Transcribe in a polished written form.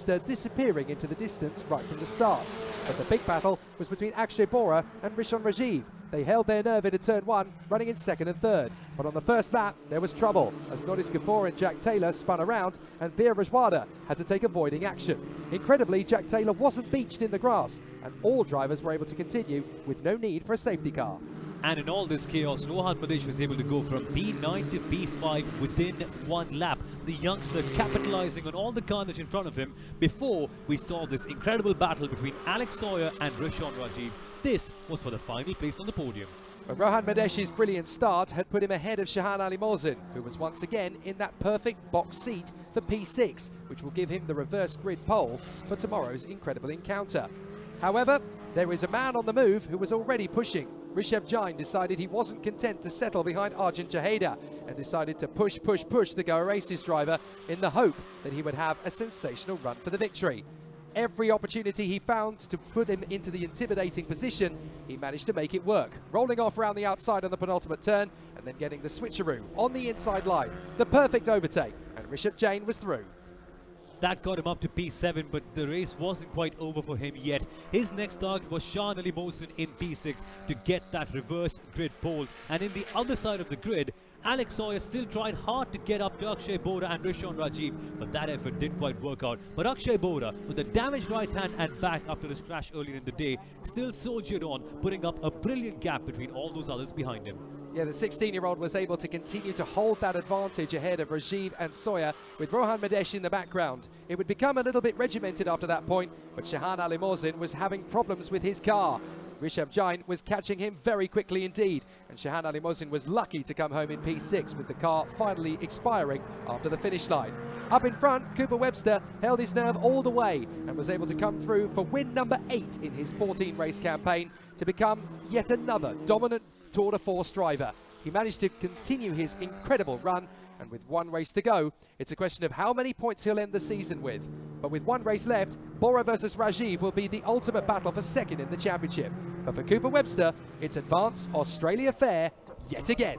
Webster disappearing into the distance right from the start. But the big battle was between Akshay Bora and Rishon Rajiv. They held their nerve into turn one, running in second and third. But on the first lap, there was trouble, as Nodis Kapoor and Jack Taylor spun around and Veer Rajwada had to take avoiding action. Incredibly, Jack Taylor wasn't beached in the grass, and all drivers were able to continue with no need for a safety car. And in all this chaos, Rohan Madesh was able to go from P9 to P5 within one lap. The youngster capitalizing on all the carnage in front of him before we saw this incredible battle between Alex Sawyer and Rishon Rajiv. This was for the final place on the podium. But Rohan Madesh's brilliant start had put him ahead of Shahan Ali Mohsin, who was once again in that perfect box seat for P6, which will give him the reverse grid pole for tomorrow's incredible encounter. However, there is a man on the move who was already pushing. Rishabh Jain decided he wasn't content to settle behind Arjun Chaheda and decided to push the Goa Races driver in the hope that he would have a sensational run for the victory. Every opportunity he found to put him into the intimidating position, he managed to make it work, rolling off around the outside on the penultimate turn and then getting the switcheroo on the inside line. The perfect overtake, and Rishabh Jain was through. That got him up to P7, but the race wasn't quite over for him yet. His next target was Shahan Ali Mohsin in P6 to get that reverse grid pole. And in the other side of the grid, Alex Sawyer still tried hard to get up to Akshay Bora and Rishon Rajiv, but that effort didn't quite work out. But Akshay Bora, with a damaged right hand and back after his crash earlier in the day, still soldiered on, putting up a brilliant gap between all those others behind him. Yeah, the 16-year-old was able to continue to hold that advantage ahead of Rajiv and Sawyer, with Rohan Madesh in the background. It would become a little bit regimented after that point, but Shahan Ali Mohsin was having problems with his car. Rishabh Jain was catching him very quickly indeed, and Shahan Ali Mohsin was lucky to come home in P6 with the car finally expiring after the finish line. Up in front, Cooper Webster held his nerve all the way and was able to come through for win number 8 in his 14-race campaign to become yet another dominant Tour de Force driver. He managed to continue his incredible run, and with one race to go, it's a question of how many points he'll end the season with. But with one race left, Bora versus Rajiv will be the ultimate battle for second in the championship. But for Cooper Webster, it's advance Australia fair yet again.